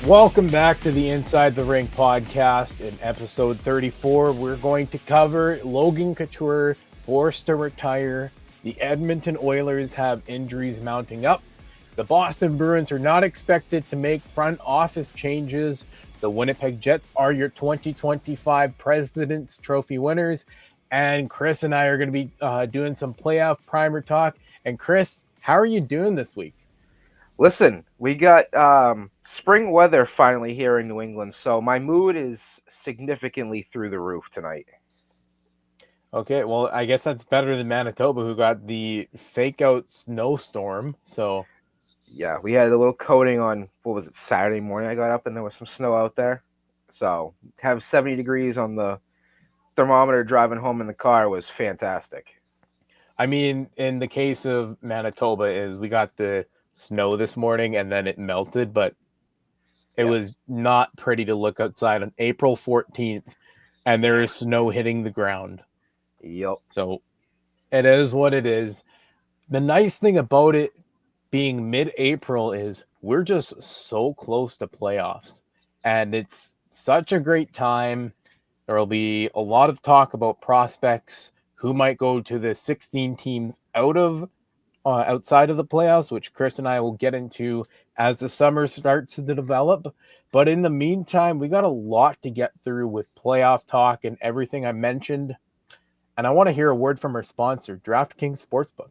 Welcome back to the Inside the Rink podcast. In episode 34, we're going to cover Logan Couture forced to retire. The Edmonton Oilers have injuries mounting up. The Boston Bruins are not expected to make front office changes. The Winnipeg Jets are your 2025 President's Trophy winners. And Chris and I are going to be doing some playoff primer talk. And Chris, how are you doing this week? Listen, we got spring weather finally here in New England, so my mood is significantly through the roof tonight. Okay, well, I guess that's better than Manitoba, who got the fake-out snowstorm. So, yeah, we had a little coating on, Saturday morning I got up and there was some snow out there. So, have 70 degrees on the thermometer driving home in the car was fantastic. I mean, in the case of Manitoba, is we got the snow this morning and then it melted, but it was not pretty to look outside on April 14th, and there is snow hitting the ground. Yep. So it is what it is. The nice thing about it being mid-April is we're just so close to playoffs, and it's such a great time. There will be a lot of talk about prospects who might go to the 16 teams outside of the playoffs, which Chris and I will get into as the summer starts to develop. But in the meantime, we got a lot to get through with playoff talk and everything I mentioned. And I want to hear a word from our sponsor, DraftKings Sportsbook.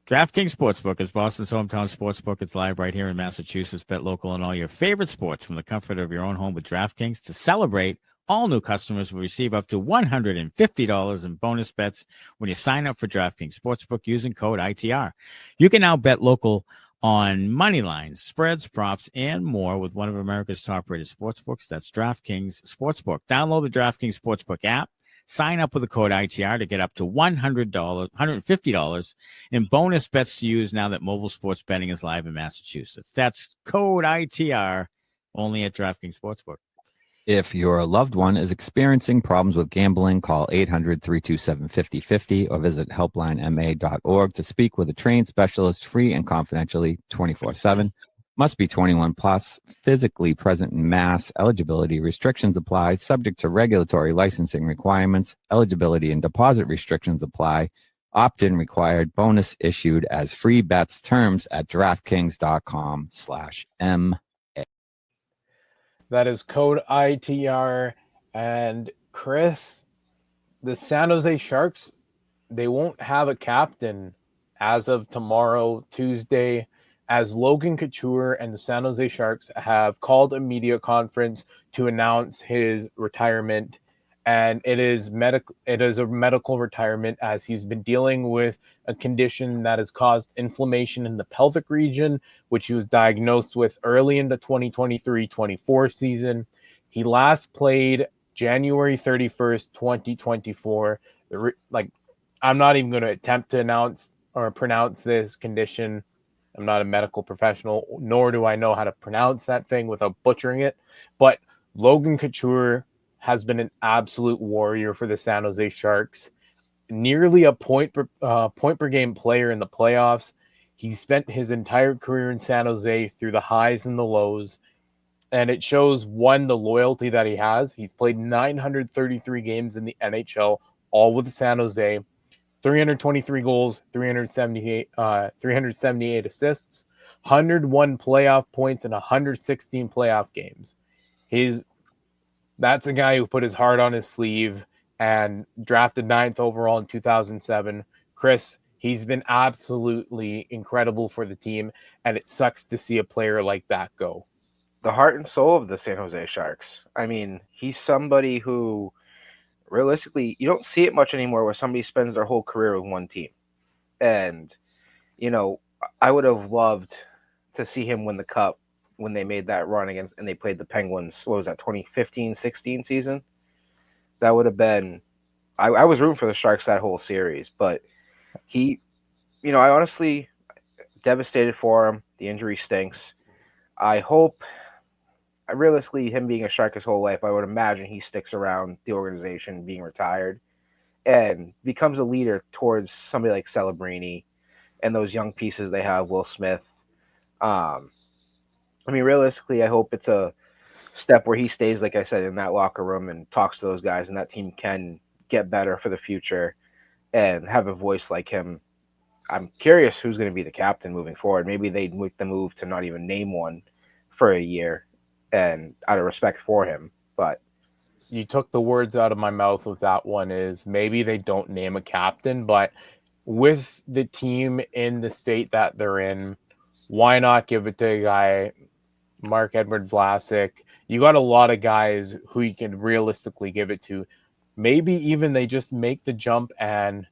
DraftKings Sportsbook is Boston's hometown sportsbook. It's live right here in Massachusetts. Bet local on all your favorite sports from the comfort of your own home with DraftKings. To celebrate, all new customers will receive up to $150 in bonus bets when you sign up for DraftKings Sportsbook using code ITR. You can now bet local on money lines, spreads, props, and more with one of America's top-rated sportsbooks. That's DraftKings Sportsbook. Download the DraftKings Sportsbook app. Sign up with the code ITR to get up to $150 in bonus bets to use now that mobile sports betting is live in Massachusetts. That's code ITR only at DraftKings Sportsbook. If your loved one is experiencing problems with gambling, call 800-327-5050 or visit helplinema.org to speak with a trained specialist free and confidentially 24/7. Must be 21 plus, physically present in Mass. Eligibility restrictions apply, subject to regulatory licensing requirements. Eligibility and deposit restrictions apply. Opt-in required. Bonus issued as free bets. Terms at DraftKings.com/M. That is code ITR. And Chris, the San Jose Sharks, they won't have a captain as of tomorrow, Tuesday, as Logan Couture and the San Jose Sharks have called a media conference to announce his retirement. And it is a medical retirement, as he's been dealing with a condition that has caused inflammation in the pelvic region, which he was diagnosed with early in the 2023-24 season. He last played January 31st, 2024. I'm not even going to attempt to announce or pronounce this condition. I'm not a medical professional, nor do I know how to pronounce that thing without butchering it. But Logan Couture has been an absolute warrior for the San Jose Sharks. Nearly a point per game player in the playoffs. He spent his entire career in San Jose through the highs and the lows. And it shows, one, the loyalty that he has. He's played 933 games in the NHL, all with San Jose. 323 goals, 378 assists, 101 playoff points, and 116 playoff games. That's a guy who put his heart on his sleeve and drafted 9th overall in 2007. Chris, he's been absolutely incredible for the team, and it sucks to see a player like that go. The heart and soul of the San Jose Sharks. I mean, he's somebody who, realistically, you don't see it much anymore where somebody spends their whole career with one team. And, I would have loved to see him win the Cup when they made that run against, and they played the Penguins, 2015-16 season? That would have been, I was rooting for the Sharks that whole series, but I honestly, devastated for him. The injury stinks. Realistically, him being a Shark his whole life, I would imagine he sticks around the organization being retired and becomes a leader towards somebody like Celebrini and those young pieces they have, Will Smith. Realistically, I hope it's a step where he stays, like I said, in that locker room and talks to those guys, and that team can get better for the future and have a voice like him. I'm curious who's going to be the captain moving forward. Maybe they'd make the move to not even name one for a year, and out of respect for him. But you took the words out of my mouth with that one. Is maybe they don't name a captain, but with the team in the state that they're in, why not give it to a guy, Mark-Edward Vlasic? You got a lot of guys who you can realistically give it to. Maybe even they just make the jump, and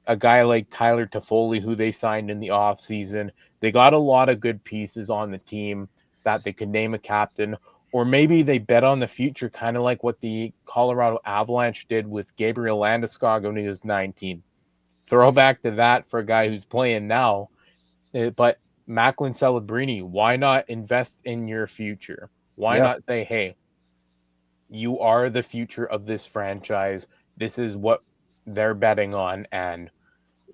a guy like Tyler Toffoli, who they signed in the offseason, they got a lot of good pieces on the team that they could name a captain. Or maybe they bet on the future, kind of like what the Colorado Avalanche did with Gabriel Landeskog when he was 19. Throwback to that for a guy who's playing now. But Macklin Celebrini, why not invest in your future? Why yeah, not say, hey, you are the future of this franchise. This is what they're betting on. And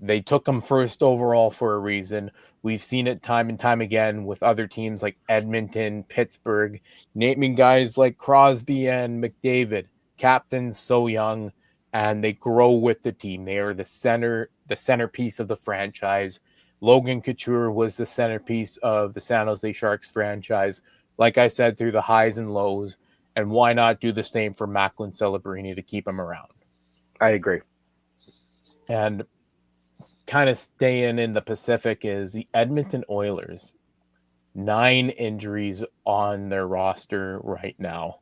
they took him first overall for a reason. We've seen it time and time again with other teams like Edmonton, Pittsburgh, naming guys like Crosby and McDavid, captains so young, and they grow with the team. They are the centerpiece of the franchise. Logan Couture was the centerpiece of the San Jose Sharks franchise. Like I said, through the highs and lows. And why not do the same for Macklin Celebrini to keep him around? I agree. And kind of staying in the Pacific is the Edmonton Oilers. 9 injuries on their roster right now.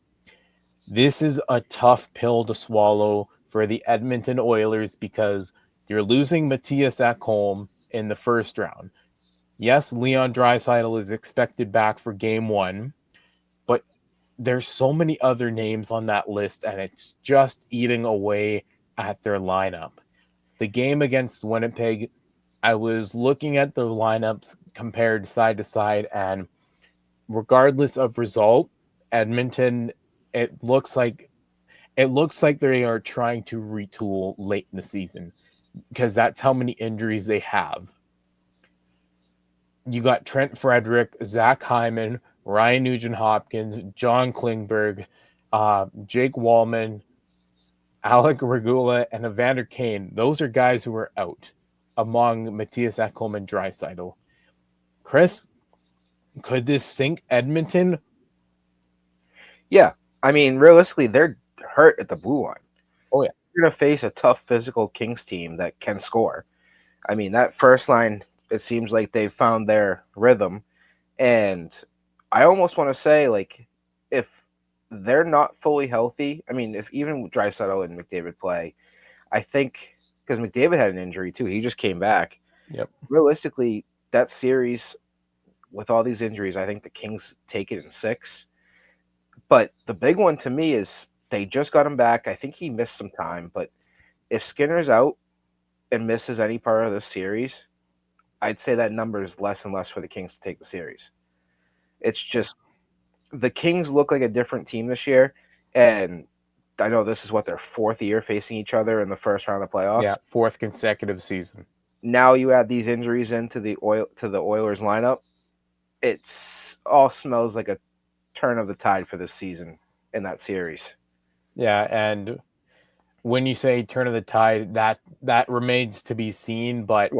This is a tough pill to swallow for the Edmonton Oilers because you're losing Matthias Ekholm in the first round. Yes, Leon Draisaitl is expected back for game 1, but there's so many other names on that list, and it's just eating away at their lineup. The game against Winnipeg, I was looking at the lineups compared side to side, and regardless of result, Edmonton, it looks like they are trying to retool late in the season because that's how many injuries they have. You got Trent Frederick, Zach Hyman, Ryan Nugent-Hopkins, John Klingberg, Jake Wallman, Alec Regula, and Evander Kane. Those are guys who are out among Matthias Ekholm and Draisaitl. Chris, could this sink Edmonton? Yeah, I mean, realistically, they're hurt at the blue line. Oh, yeah. You're gonna face a tough physical Kings team that can score. I mean, that first line, it seems like they've found their rhythm, and I almost want to say, like, if they're not fully healthy, I mean, if even Draisaitl and McDavid play, I think because McDavid had an injury too, he just came back. Yep. Realistically, that series with all these injuries, I think the Kings take it in 6. But the big one to me is they just got him back. I think he missed some time, but if Skinner's out and misses any part of this series, I'd say that number is less and less for the Kings to take the series. It's just the Kings look like a different team this year, and I know this is what their 4th year facing each other in the first round of playoffs. Yeah, 4th consecutive season. Now you add these injuries into the Oilers lineup. It's all smells like a turn of the tide for this season in that series. Yeah, and when you say turn of the tide, that remains to be seen, but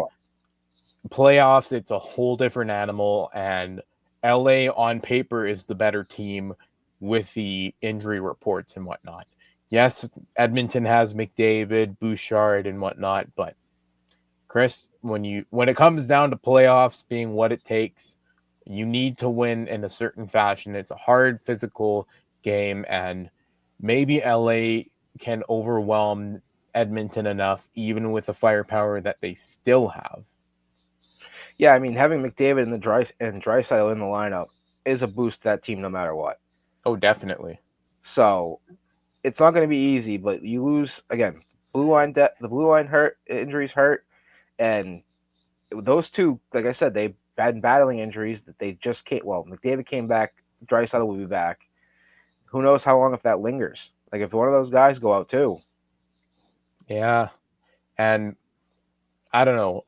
playoffs, it's a whole different animal, and LA on paper is the better team with the injury reports and whatnot. Yes, Edmonton has McDavid, Bouchard, and whatnot, but Chris, when it comes down to playoffs being what it takes, you need to win in a certain fashion. It's a hard physical game, and maybe LA can overwhelm Edmonton enough, even with the firepower that they still have. Yeah, I mean, having McDavid and Draisaitl in the lineup is a boost to that team no matter what. Oh, definitely. So it's not going to be easy, but you lose again. The blue line hurt, injuries hurt, and those two, like I said, they've been battling injuries that they just can't. Well, McDavid came back, Draisaitl will be back. Who knows how long if that lingers? Like if one of those guys go out too. Yeah, and I don't know.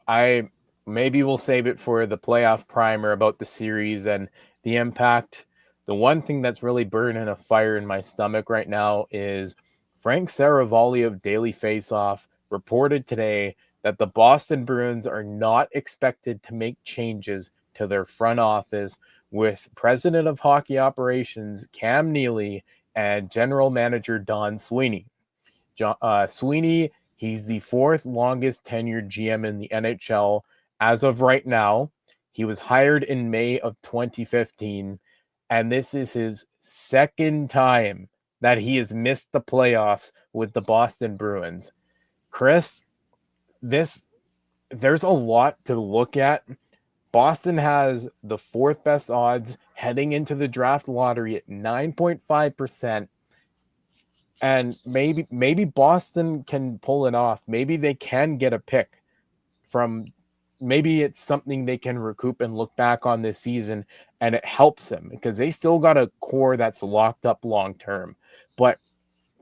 Maybe we'll save it for the playoff primer about the series and the impact. The one thing that's really burning a fire in my stomach right now is Frank Saravalli of Daily Faceoff reported today that the Boston Bruins are not expected to make changes to their front office, with President of Hockey Operations Cam Neely and General Manager Don Sweeney. Sweeney, he's the fourth longest tenured GM in the NHL as of right now. He was hired in May of 2015, and this is his second time that he has missed the playoffs with the Boston Bruins. Chris, there's a lot to look at. Boston has the fourth best odds heading into the draft lottery at 9.5%. And maybe Boston can pull it off. Maybe they can get a pick from, maybe it's something they can recoup and look back on this season, and it helps them because they still got a core that's locked up long term. But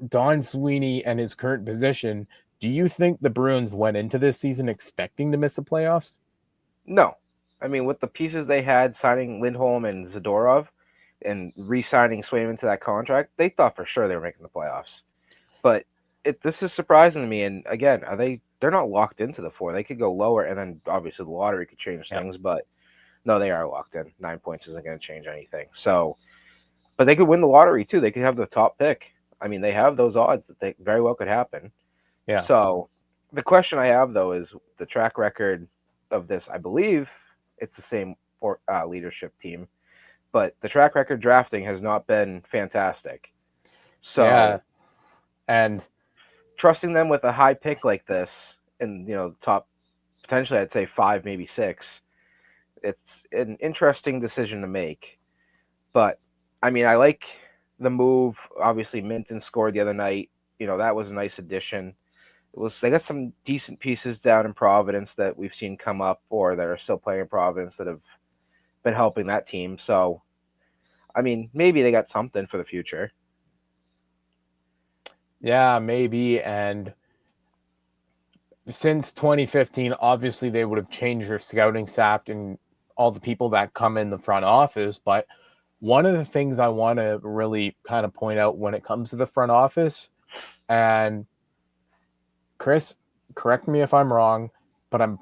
Don Sweeney and his current position, do you think the Bruins went into this season expecting to miss the playoffs? No. I mean, with the pieces they had, signing Lindholm and Zadorov and re-signing Swayman to that contract, they thought for sure they were making the playoffs. But this is surprising to me. And again, they're not locked into the 4. They could go lower, and then obviously the lottery could change things. But no, they are locked in. 9 points isn't going to change anything. So, but they could win the lottery too. They could have the top pick. I mean, they have those odds that they very well could happen. Yeah. So the question I have, though, is the track record of this. I believe it's the same leadership team, but the track record drafting has not been fantastic. So yeah. And trusting them with a high pick like this, and top, potentially I'd say 5, maybe 6, it's an interesting decision to make. But I mean, I like the move. Obviously, Minton scored the other night. That was a nice addition. They got some decent pieces down in Providence that we've seen come up, or that are still playing in Providence, that have been helping that team. So, I mean, maybe they got something for the future. Yeah, maybe. And since 2015, obviously they would have changed their scouting staff and all the people that come in the front office. But one of the things I want to really kind of point out when it comes to the front office, and Chris, correct me if I'm wrong, but I'm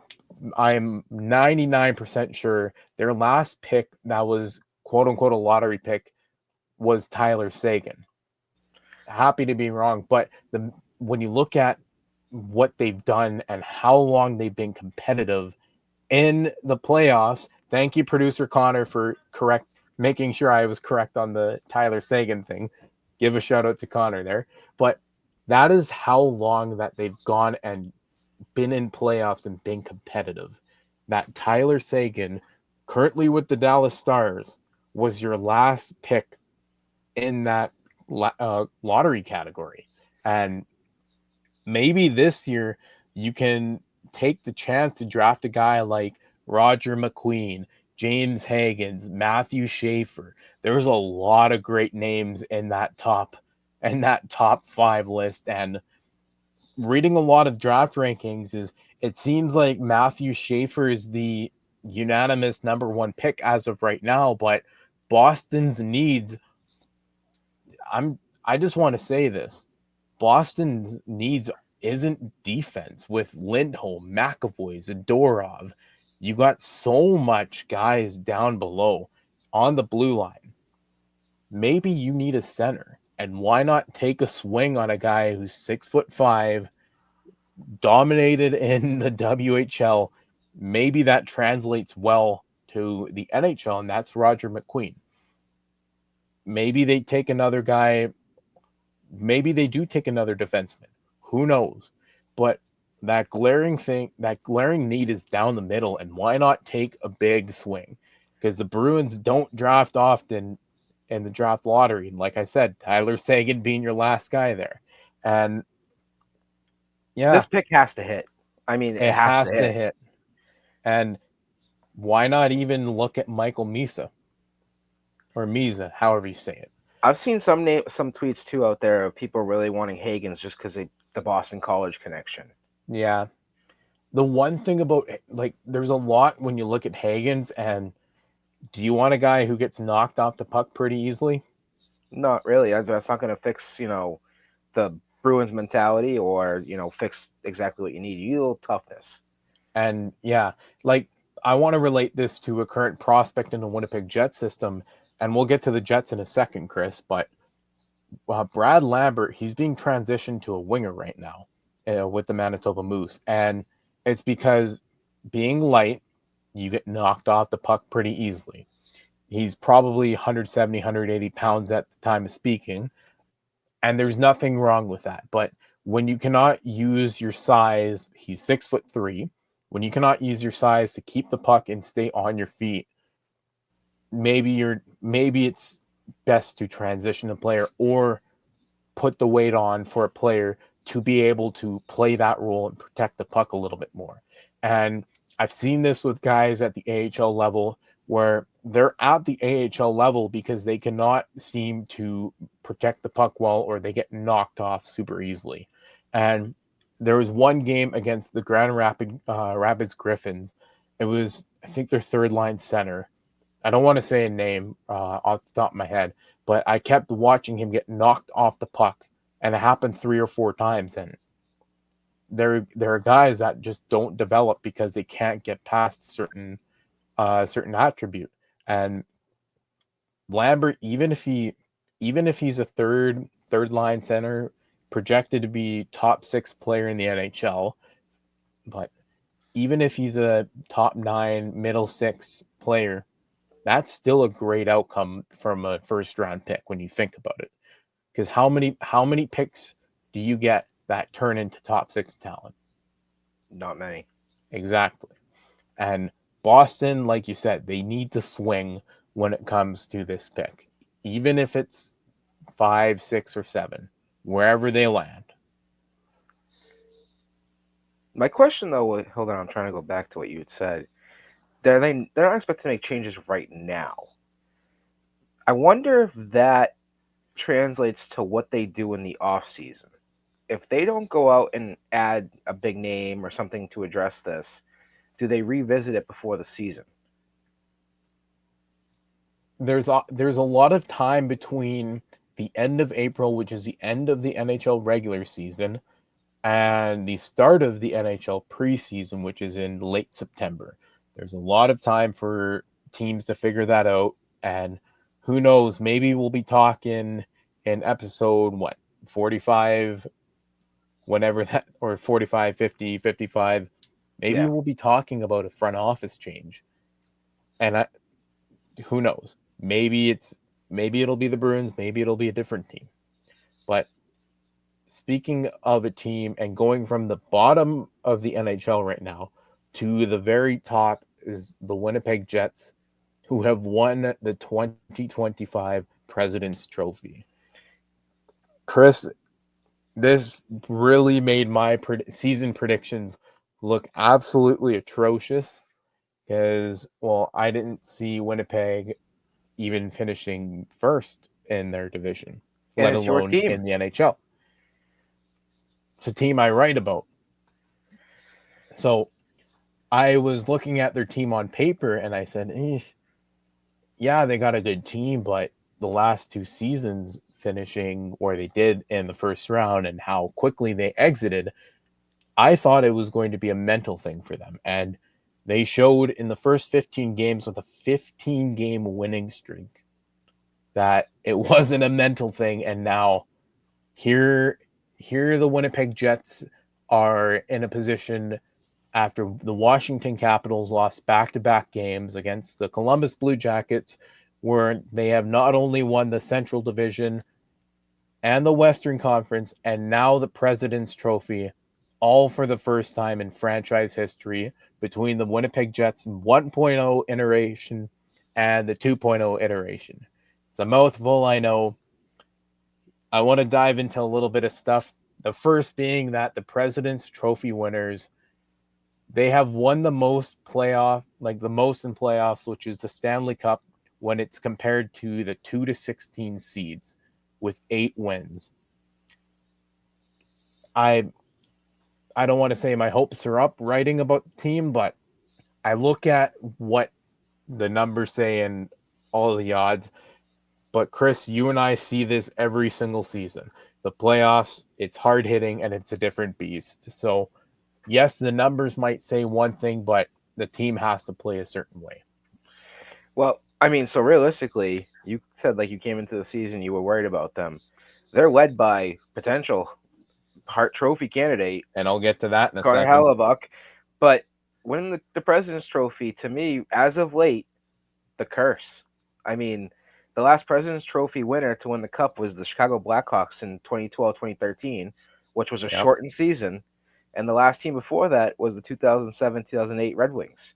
99% sure their last pick that was quote unquote a lottery pick was Tyler Seguin. Happy to be wrong, but when you look at what they've done and how long they've been competitive in the playoffs, thank you, producer Connor, for making sure I was correct on the Tyler Seguin thing. Give a shout out to Connor there. But that is how long that they've gone and been in playoffs and been competitive. That Tyler Seguin, currently with the Dallas Stars, was your last pick in that lottery category. And maybe this year you can take the chance to draft a guy like Roger McQueen, James Higgins, Matthew Schaefer. There's a lot of great names in that top 5 list. And reading a lot of draft rankings, it seems like Matthew Schaefer is the unanimous number 1 pick as of right now, but Boston's needs, I just want to say this. Boston's needs isn't defense with Lindholm, McAvoy, Zadorov. You got so much guys down below on the blue line. Maybe you need a center. And why not take a swing on a guy who's 6'5", dominated in the WHL? Maybe that translates well to the NHL, and that's Roger McQueen. Maybe they take another guy. Maybe they do take another defenseman. Who knows? But that glaring need is down the middle, and why not take a big swing? Because the Bruins don't draft often in the draft lottery. And like I said, Tyler Seguin being your last guy there. And yeah, this pick has to hit. I mean, it has to hit. And why not even look at Michael Misa? Or Misa, however you say it. I've seen some tweets too out there of people really wanting Higgins just because the Boston College connection. Yeah. The one thing about, there's a lot when you look at Higgins, and Do you want a guy who gets knocked off the puck pretty easily? Not really. That's not going to fix, the Bruins mentality or, fix exactly what you need. You need a little toughness. And yeah, like I want to relate this to a current prospect in the Winnipeg Jets system, and we'll get to the Jets in a second, Chris. But Brad Lambert, he's being transitioned to a winger right now with the Manitoba Moose, and it's because being light, you get knocked off the puck pretty easily. He's probably 170, 180 pounds at the time of speaking, and there's nothing wrong with that. But when you cannot use your size, he's 6'3". When you cannot use your size to keep the puck and stay on your feet, maybe it's best to transition a player or put the weight on for a player to be able to play that role and protect the puck a little bit more. And I've seen this with guys at the AHL level where they're at the AHL level because they cannot seem to protect the puck well, or they get knocked off super easily. And there was one game against the Grand Rapids Griffins. It was, I think, their third line center. I don't want to say a name off the top of my head, but I kept watching him get knocked off the puck, and it happened 3 or 4 times. And there are guys that just don't develop because they can't get past certain attribute. And Lambert, even if he's a third line center, projected to be top 6 player in the NHL, but even if he's a top 9, middle 6 player, that's still a great outcome from a first round pick when you think about it. Because how many picks do you get that turn into top 6 talent? Not many. Exactly. And Boston, like you said, they need to swing when it comes to this pick, even if it's 5, 6, or 7, wherever they land. My question, though, hold on, I'm trying to go back to what you had said. They're not expected to make changes right now. I wonder if that translates to what they do in the off season. If they don't go out and add a big name or something to address this, do they revisit it before the season? There's a lot of time between the end of April, which is the end of the NHL regular season, and the start of the NHL preseason, which is in late September. There's a lot of time for teams to figure that out, and who knows, maybe we'll be talking in episode 45, whenever that, or 45, 50, 55. Maybe we'll be talking about a front office change. And who knows? Maybe it'll be the Bruins, maybe it'll be a different team. But speaking of a team and going from the bottom of the NHL right now to the very top is the Winnipeg Jets, who have won the 2025 President's Trophy. Chris, this really made my season predictions look absolutely atrocious because, well, I didn't see Winnipeg even finishing first in their division, let alone in the NHL. It's a team I write about. So I was looking at their team on paper and I said, yeah, they got a good team, but the last 2 seasons finishing where they did in the first round and how quickly they exited, I thought it was going to be a mental thing for them. And they showed in the first 15 games with a 15-game winning streak that it wasn't a mental thing. And now here the Winnipeg Jets are in a position after the Washington Capitals lost back-to-back games against the Columbus Blue Jackets, where they have not only won the Central Division and the Western Conference, and now the President's Trophy, all for the first time in franchise history between the Winnipeg Jets 1.0 iteration and the 2.0 iteration. It's a mouthful, I know. I want to dive into a little bit of stuff. The first being that the President's Trophy winners, they have won the most in playoffs, which is the Stanley Cup, when it's compared to the 2 to 16 seeds with 8 wins. I don't want to say my hopes are up writing about the team, but I look at what the numbers say and all the odds. But Chris, you and I see this every single season. The playoffs, it's hard hitting and it's a different beast. So, yes, the numbers might say one thing, but the team has to play a certain way. Well, I mean, so realistically, you said like you came into the season, you were worried about them. They're led by potential Hart Trophy candidate, And I'll get to that in a Connor second. Hellebuck. But winning the President's Trophy, to me, as of late, the curse. I mean, the last President's Trophy winner to win the Cup was the Chicago Blackhawks in 2012-2013, which was a shortened season. And the last team before that was the 2007-2008 Red Wings.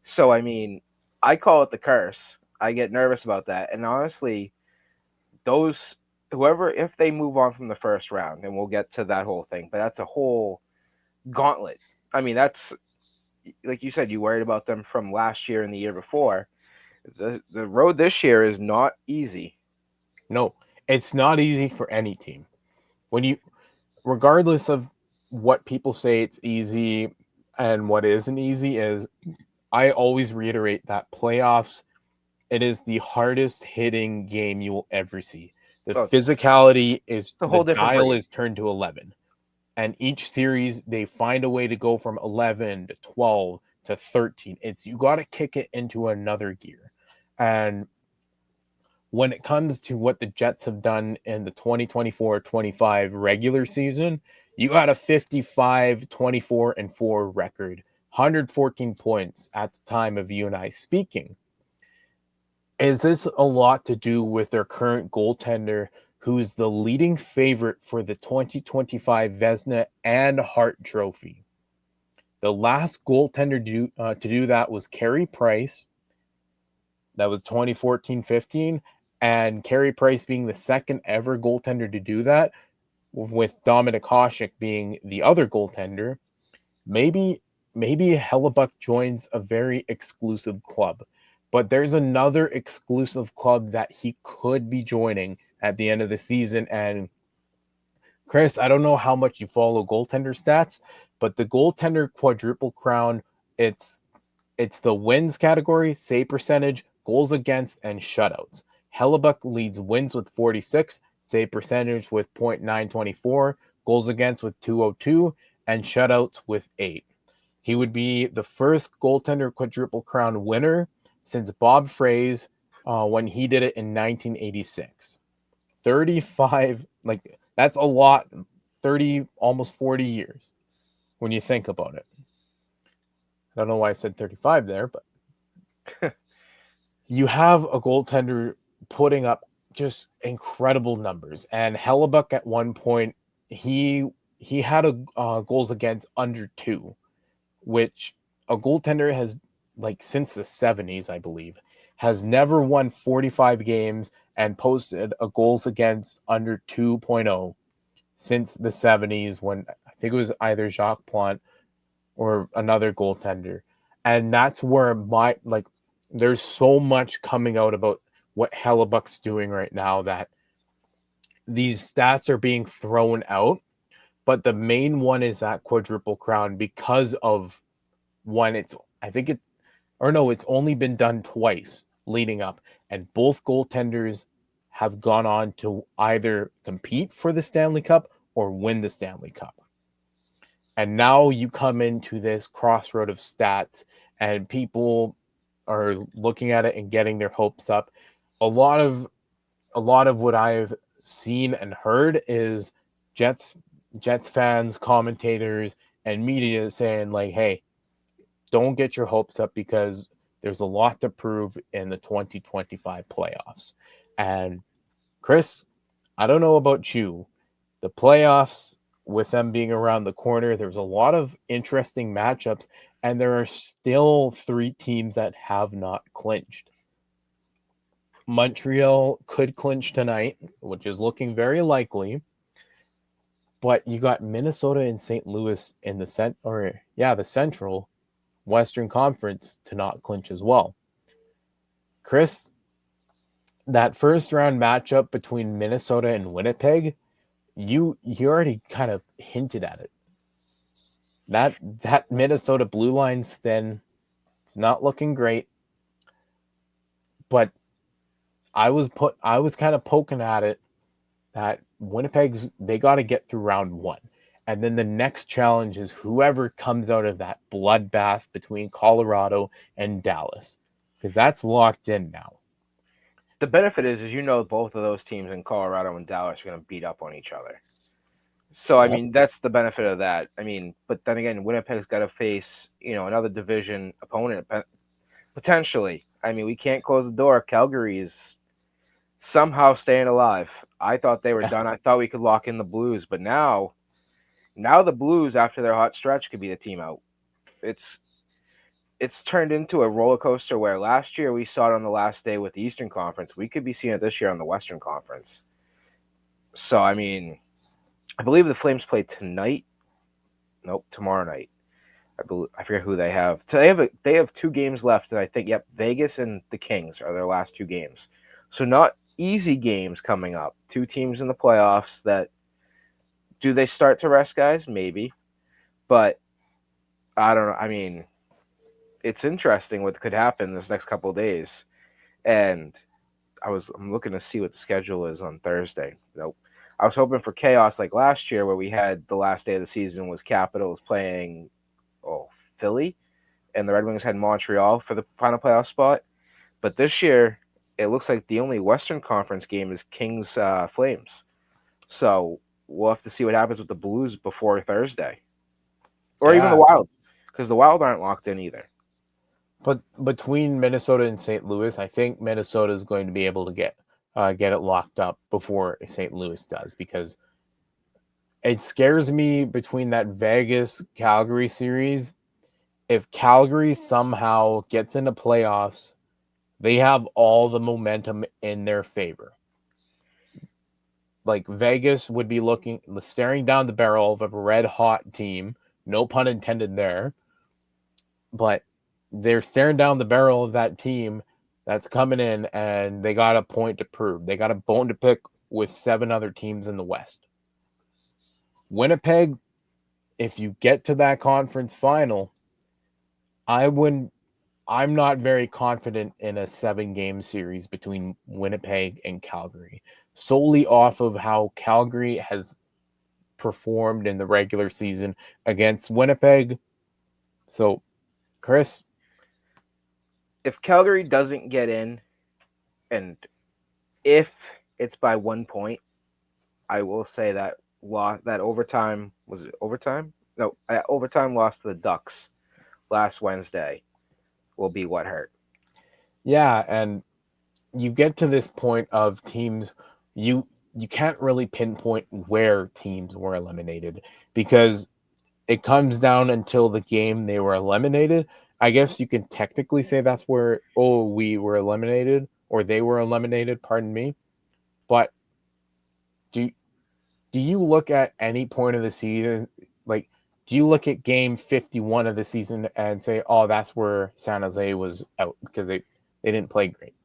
So, I mean, I call it the curse. I get nervous about that. And honestly, whoever, if they move on from the first round, and we'll get to that whole thing, but that's a whole gauntlet. I mean, that's, like you said, you worried about them from last year and the year before. The road this year is not easy. No, it's not easy for any team. Regardless of what people say it's easy and what isn't easy, is I always reiterate that playoffs, it is the hardest hitting game you will ever see. The physicality is a whole different dial breed. is turned to 11. And each series, they find a way to go from 11 to 12 to 13. You got to kick it into another gear. And when it comes to what the Jets have done in the 2024-25 regular season, you got a 55-24-4 record, 114 points at the time of you and I speaking. Is this a lot to do with their current goaltender, who is the leading favorite for the 2025 Vezina and Hart Trophy? The last goaltender to do that was Carey Price. That was 2014-15. And Carey Price being the second ever goaltender to do that, with Dominik Hasek being the other goaltender. Maybe Hellebuck joins a very exclusive club. But there's another exclusive club that he could be joining at the end of the season. And Chris, I don't know how much you follow goaltender stats, but the goaltender quadruple crown, it's the wins category, save percentage, goals against, and shutouts. Hellebuck leads wins with 46, save percentage with .924, goals against with 202, and shutouts with 8. He would be the first goaltender quadruple crown winner since Bob Fraze when he did it in 1986. 35, that's a lot, 30, almost 40 years when you think about it. I don't know why I said 35 there, but you have a goaltender putting up just incredible numbers. And Hellebuck at one point, he had a goals against under 2, which a goaltender has, since the 70s, I believe, has never won 45 games and posted a goals against under 2.0 since the 70s, when I think it was either Jacques Plante or another goaltender. And that's where there's so much coming out about what Hellebuck's doing right now that these stats are being thrown out. But the main one is that quadruple crown because of one. It's only been done twice leading up, and both goaltenders have gone on to either compete for the Stanley Cup or win the Stanley Cup. And now you come into this crossroad of stats, and people are looking at it and getting their hopes up. A lot of what I've seen and heard is Jets fans, commentators, and media saying hey, don't get your hopes up because there's a lot to prove in the 2025 playoffs. And Chris, I don't know about you. The playoffs, with them being around the corner, there's a lot of interesting matchups, and there are still 3 teams that have not clinched. Montreal could clinch tonight, which is looking very likely. But you got Minnesota and St. Louis in the Central Western Conference to not clinch as well. Chris, that first round matchup between Minnesota and Winnipeg, you already kind of hinted at it. That Minnesota blue line's thin. It's not looking great. But I was kind of poking at it that they got to get through round 1. And then the next challenge is whoever comes out of that bloodbath between Colorado and Dallas, because that's locked in now. The benefit is both of those teams in Colorado and Dallas are going to beat up on each other. So, I mean, that's the benefit of that. I mean, but then again, Winnipeg's got to face, another division opponent potentially. I mean, we can't close the door. Calgary's somehow staying alive. I thought they were done. I thought we could lock in the Blues, but now the Blues, after their hot stretch, could be the team out. It's turned into a roller coaster where last year we saw it on the last day with the Eastern Conference. We could be seeing it this year on the Western Conference. So, I mean, I believe the Flames play tonight. Nope, tomorrow night. I forget who they have. So they have 2 games left, and I think Vegas and the Kings are their last 2 games. So not easy games coming up. 2 teams in the playoffs that do they start to rest guys? Maybe. But I don't know. I mean, it's interesting what could happen this next couple of days. And I'm looking to see what the schedule is on Thursday. Nope. I was hoping for chaos like last year where we had the last day of the season was Capitals playing Philly, and the Red Wings had Montreal for the final playoff spot. But this year, it looks like the only Western Conference game is Kings Flames. So we'll have to see what happens with the Blues before Thursday. Or even the Wild, because the Wild aren't locked in either. But between Minnesota and St. Louis, I think Minnesota is going to be able to get it locked up before St. Louis does, because it scares me between that Vegas-Calgary series. If Calgary somehow gets into playoffs, they have all the momentum in their favor. Like, Vegas would be staring down the barrel of a red-hot team. No pun intended there. But they're staring down the barrel of that team that's coming in, and they got a point to prove. They got a bone to pick with 7 other teams in the West. Winnipeg, if you get to that conference final, I'm not very confident in a 7-game series between Winnipeg and Calgary, solely off of how Calgary has performed in the regular season against Winnipeg. So, Chris, if Calgary doesn't get in, and if it's by 1 point, I will say that overtime, was it overtime? No, overtime loss to the Ducks last Wednesday will be what hurt. Yeah, and you get to this point of teams, you can't really pinpoint where teams were eliminated, because it comes down until the game they were eliminated. I guess you can technically say that's where, we were eliminated, or they were eliminated, pardon me. But do you look at any point of the season, like, do you look at game 51 of the season and say, that's where San Jose was out because they didn't play great?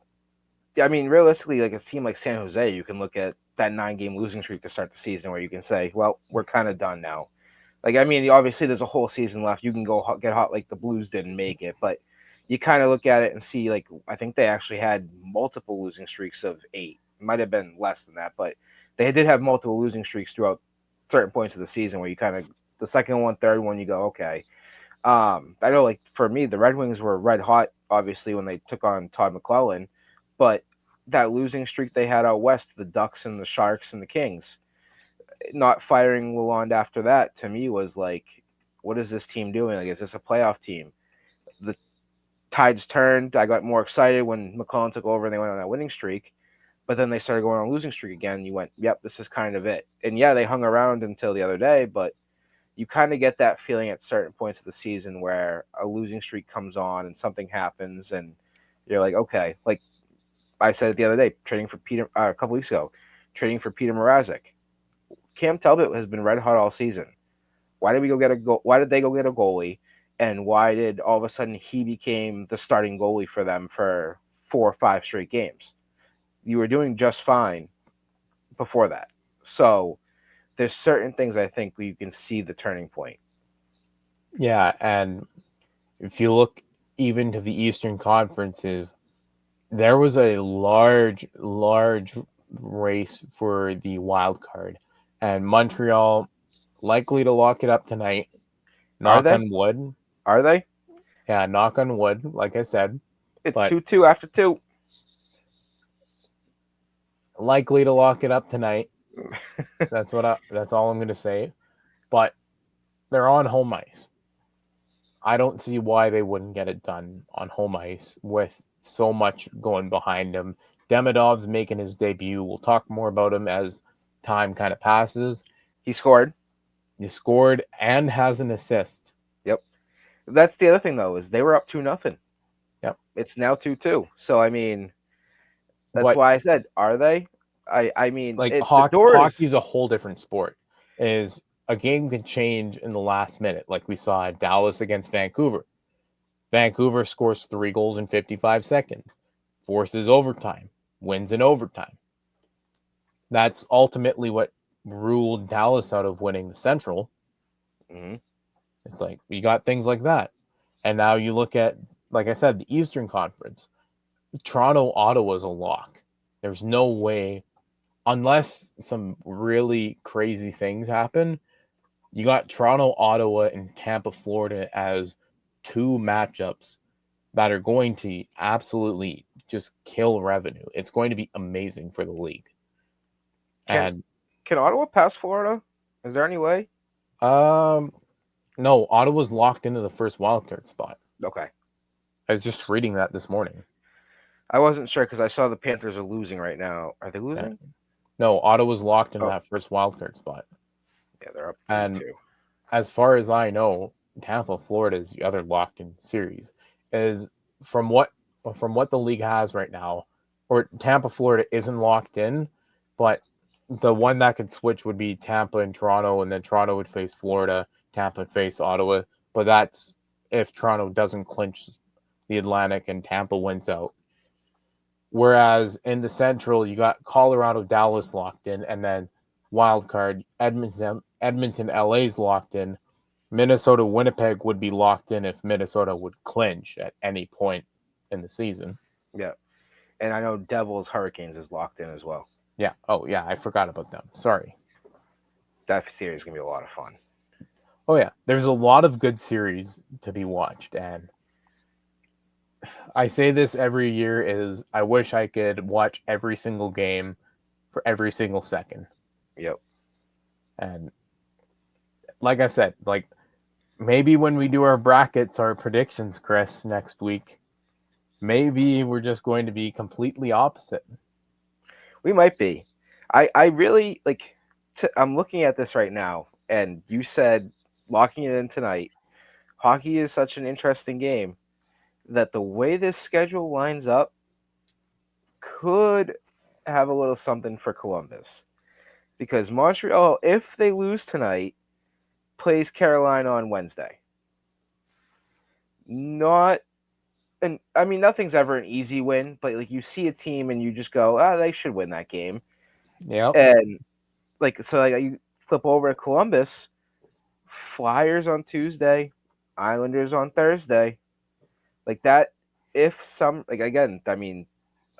Yeah, I mean, realistically, like a team like San Jose, you can look at that 9-game losing streak to start the season where you can say, well, we're kind of done now. Like, I mean, obviously there's a whole season left. You can go get hot like the Blues didn't make it, but you kind of look at it and see, like, I think they actually had multiple losing streaks of 8. It might have been less than that, but they did have multiple losing streaks throughout certain points of the season where you kind of, the second one, third one, you go, okay. I know, like, for me, the Red Wings were red hot, obviously, when they took on Todd McClellan, but that losing streak they had out west, the Ducks and the Sharks and the Kings, not firing Lalonde after that, to me, was like, what is this team doing? Like, is this a playoff team? The tides turned. I got more excited when McClellan took over and they went on that winning streak. But then they started going on a losing streak again. You went, yep, this is kind of it. And yeah, they hung around until the other day, but you kind of get that feeling at certain points of the season where a losing streak comes on and something happens and you're like, okay, like I said it the other day, trading for Peter a couple weeks ago, trading for Peter Mrazek. Cam Talbot has been red hot all season. Why did they go get a goalie? And why did all of a sudden he became the starting goalie for them for 4 or 5 straight games? You were doing just fine before that. So there's certain things I think where you can see the turning point. Yeah, and if you look even to the Eastern Conferences, there was a large race for the wild card, and Montreal likely to lock it up tonight. Are Knock they? on wood. Are they? Yeah, knock on wood, like I said. It's But 2-2 after 2. likely to lock it up tonight. That's all I'm going to say. But they're on home ice. I don't see why they wouldn't get it done on home ice with so much going behind them. Demidov's making his debut. We'll talk more about him as time kind of passes. He scored. He scored and has an assist. Yep. That's the other thing, though, is they were up 2-0. Yep. It's now 2-2. So, I mean, that's But why I said, are they? I mean, like the doors. hockey's a whole different sport. Is a game can change in the last minute, like we saw in Dallas against Vancouver. Vancouver scores 3 goals in 55 seconds, forces overtime, wins in overtime. That's ultimately what ruled Dallas out of winning the Central. Mm-hmm. It's like you got things like that. And now you look at, like I said, the Eastern Conference. Toronto, Ottawa's a lock. There's no way, unless some really crazy things happen, you got Toronto, Ottawa, and Tampa, Florida as 2 matchups that are going to absolutely just kill revenue. It's going to be amazing for the league. Can Ottawa pass Florida? Is there any way? No, Ottawa's locked into the first wildcard spot. Okay. I was just reading that this morning. I wasn't sure because I saw the Panthers are losing right now. Are they losing? Yeah. No, Ottawa's locked in that first wildcard spot. Yeah, they're up 3-2. And as far as I know, Tampa, Florida is the other locked-in series. Is from what the league has right now, or Tampa, Florida isn't locked in, but the one that could switch would be Tampa and Toronto, and then Toronto would face Florida, Tampa would face Ottawa. But that's if Toronto doesn't clinch the Atlantic and Tampa wins out. Whereas in the Central, you got Colorado, Dallas locked in, and then wild card Edmonton, LA's locked in. Minnesota, Winnipeg would be locked in if Minnesota would clinch at any point in the season. Yeah, and I know Devils, Hurricanes is locked in as well. Yeah. Oh, yeah. I forgot about them. Sorry. That series is gonna be a lot of fun. Oh yeah, there's a lot of good series to be watched, and I say this every year is I wish I could watch every single game for every single second. Yep. And like I said, like maybe when we do our brackets, our predictions, Chris, next week, maybe we're just going to be completely opposite. We might be. I really like. I'm looking at this right now, and you said locking it in tonight. Hockey is such an interesting game that the way this schedule lines up could have a little something for Columbus. Because Montreal, if they lose tonight, plays Carolina on Wednesday. Not, and I mean, nothing's ever an easy win, but like you see a team and you just go, they should win that game. Yeah. And so you flip over to Columbus, Flyers on Tuesday, Islanders on Thursday. Like that, again, I mean,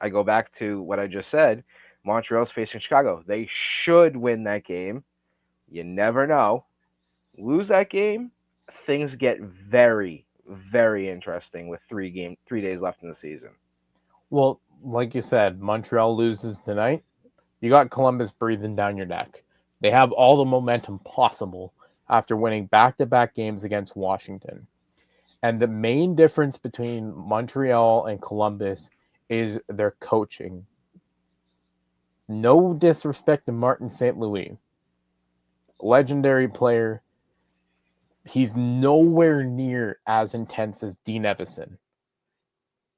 I go back to what I just said. Montreal's facing Chicago. They should win that game. You never know. Lose that game, things get very, very interesting with 3 days left in the season. Well, like you said, Montreal loses tonight. You got Columbus breathing down your neck. They have all the momentum possible after winning back-to-back games against Washington. And the main difference between Montreal and Columbus is their coaching. No disrespect to Martin St. Louis. Legendary player. He's nowhere near as intense as Dean Evison.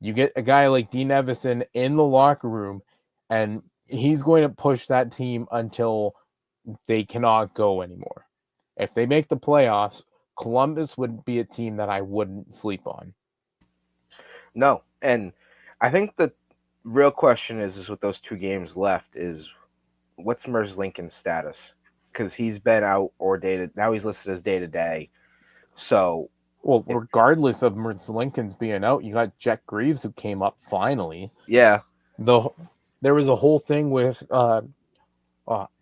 You get a guy like Dean Evison in the locker room, and he's going to push that team until they cannot go anymore. If they make the playoffs, Columbus would be a team that I wouldn't sleep on. No, and I think the real question is with those 2 games left is what's Merzlikins' status? Because he's been out or dated. Now he's listed as day-to-day. So Well, regardless of Lincoln's being out, you got Jet Greaves who came up finally. Yeah. There was a whole thing with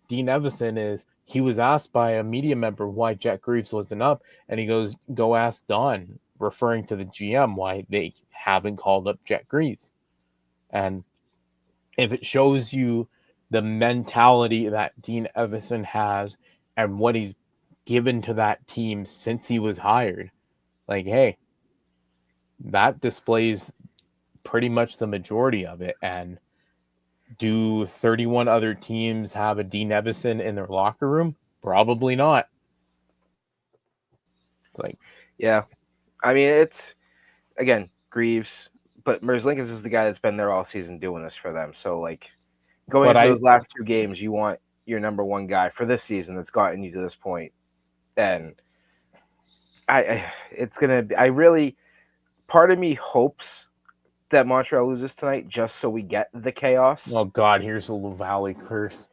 Dean Evison is he was asked by a media member why Jet Greaves wasn't up, and he goes, "Go ask Don," referring to the GM why they haven't called up Jet Greaves. And if it shows you the mentality that Dean Evison has and what he's given to that team since he was hired, like, hey, that displays pretty much the majority of it. And do 31 other teams have a Dean Evison in their locker room? Probably not. It's like, yeah. I mean, it's, again, Greaves, but Merzlikins is the guy that's been there all season doing this for them. So, like, going into those last 2 games, you want your number one guy for this season that's gotten you to this point. And it's going to be, part of me hopes that Montreal loses tonight just so we get the chaos. oh God, here's the Valley curse.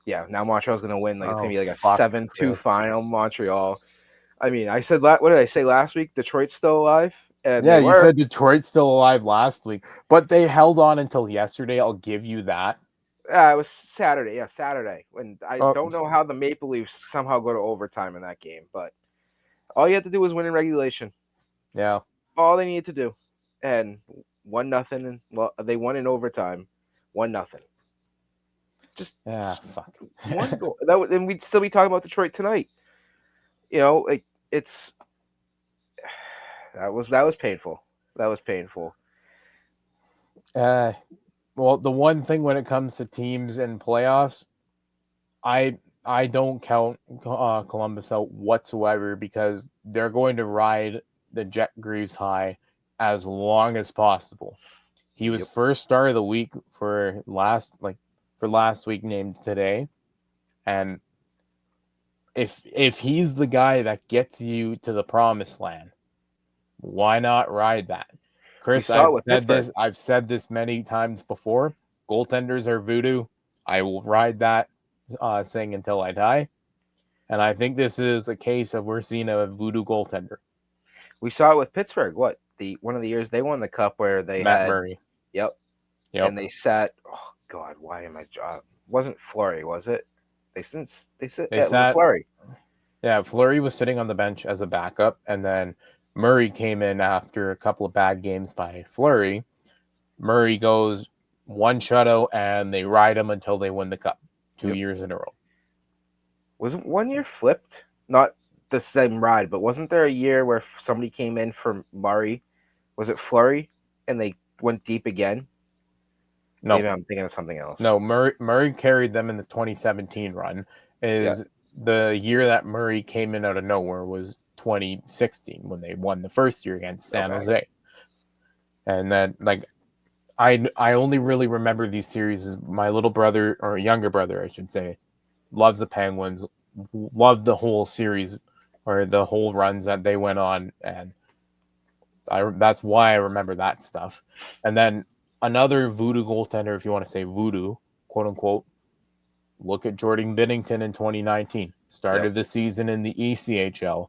Yeah, now Montreal's going to win. Like, it's going to be like a 7-2 final Montreal. I mean, I said, what did I say last week? Detroit's still alive? And yeah, you said Detroit's still alive last week, but they held on until yesterday. I'll give you that. It was Saturday. Yeah, Saturday. When I don't know how the Maple Leafs somehow go to overtime in that game, but all you had to do was win in regulation. Yeah. All they needed to do. And 1-0, and well, they won in overtime. 1-0. Just fuck. one goal. And we'd still be talking about Detroit tonight. You know, like it's that was painful. That was painful. Well, the one thing when it comes to teams in playoffs, I don't count Columbus out whatsoever because they're going to ride the Jet Greaves high as long as possible. He was first star of the week for last week named today, and if he's the guy that gets you to the promised land, why not ride that? Chris, I've said this many times before. Goaltenders are voodoo. I will ride that saying until I die. And I think this is a case of we're seeing a voodoo goaltender. We saw it with Pittsburgh. One of the years they won the cup where they Matt Murray. Yep. And they sat. Oh God, why am I? Wasn't Fleury? Was it? They sat Fleury. Yeah, Fleury was sitting on the bench as a backup, and then Murray came in after a couple of bad games by Fleury. Murray goes one shutout, and they ride him until they win the cup 2 years in a row. Wasn't 1 year flipped? Not the same ride, but wasn't there a year where somebody came in for Murray? Was it Fleury? And they went deep again? No. Maybe I'm thinking of something else. No, Murray carried them in the 2017 run. The year that Murray came in out of nowhere was 2016 when they won the first year against San Jose. And then, like, I only really remember these series as my little brother, or younger brother, I should say, loves the Penguins, loved the whole series or the whole runs that they went on, and that's why I remember that stuff. And then another voodoo goaltender, if you want to say voodoo, quote unquote, look at Jordan Binnington in 2019. Started the season in the ECHL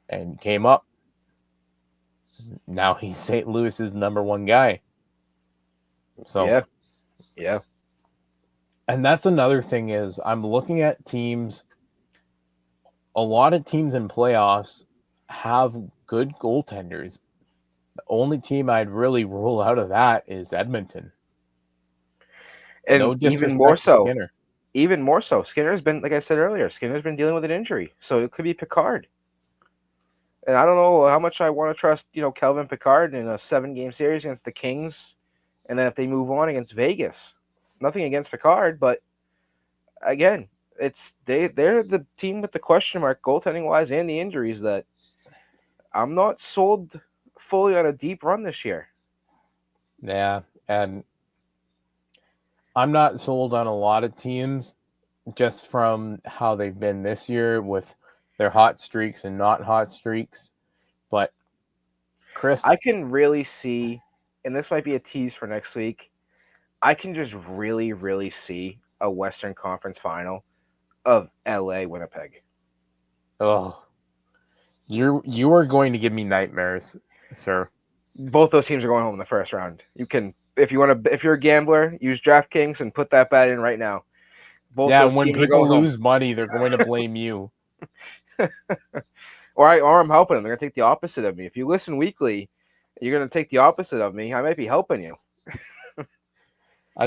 and came up. Now he's St. Louis's number one guy. So yeah. And that's another thing is I'm looking at teams. A lot of teams in playoffs have good goaltenders. The only team I'd really rule out of that is Edmonton. And no even more so. Skinner. Even more so. Skinner's been, like I said earlier, Skinner's been dealing with an injury. So it could be Picard. And I don't know how much I want to trust, Kelvin Picard in a 7-game series against the Kings. And then if they move on against Vegas. Nothing against Picard, but again, they're the team with the question mark goaltending wise and the injuries that I'm not sold fully on a deep run this year. Yeah, and I'm not sold on a lot of teams just from how they've been this year with their hot streaks and not hot streaks. But Chris, I can really see, and this might be a tease for next week, I can just really, really see a Western Conference final of LA Winnipeg. Oh, You are going to give me nightmares, sir. Both those teams are going home in the first round. You can, if you're a gambler, use DraftKings and put that bet in right now. Both Yeah, those when teams are people going lose money, they're going to blame you. home. Or I'm helping them. They're gonna take the opposite of me. If you listen weekly, you're gonna take the opposite of me. I might be helping you.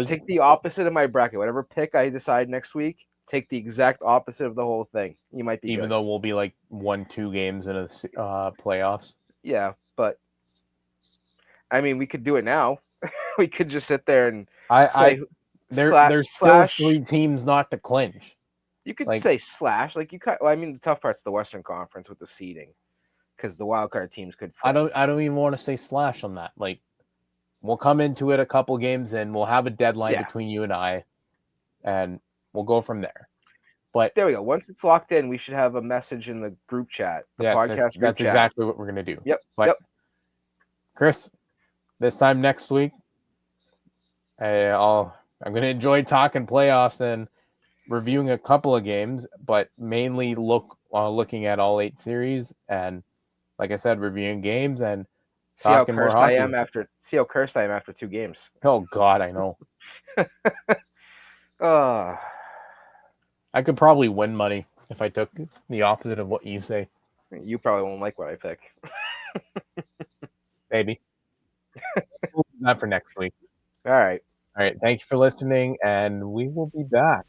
Take the opposite of my bracket. Whatever pick I decide next week, take the exact opposite of the whole thing. You might be even good. though we'll be like 1-2 games in a playoffs. Yeah, but I mean, we could do it now. We could just sit there and say There's still 3 teams not to clinch. You could like- say slash. Like you cut. Well, I mean, the tough part's the Western Conference with the seeding, because the wild card teams could. I don't even want to say slash on that. Like, we'll come into it a couple games and we'll have a deadline between you and I, and we'll go from there. But there we go. Once it's locked in, we should have a message in the group chat. The yes, podcast group that's chat. exactly what we're gonna do. Yep. But Chris, this time next week, I'm gonna enjoy talking playoffs and reviewing a couple of games, but mainly looking at all 8 series and, like I said, reviewing games and talking more hockey. See how cursed I am after 2 games. Oh God, I know. I could probably win money if I took the opposite of what you say. You probably won't like what I pick. Maybe. We'll do that for next week. All right. Thank you for listening, and we will be back.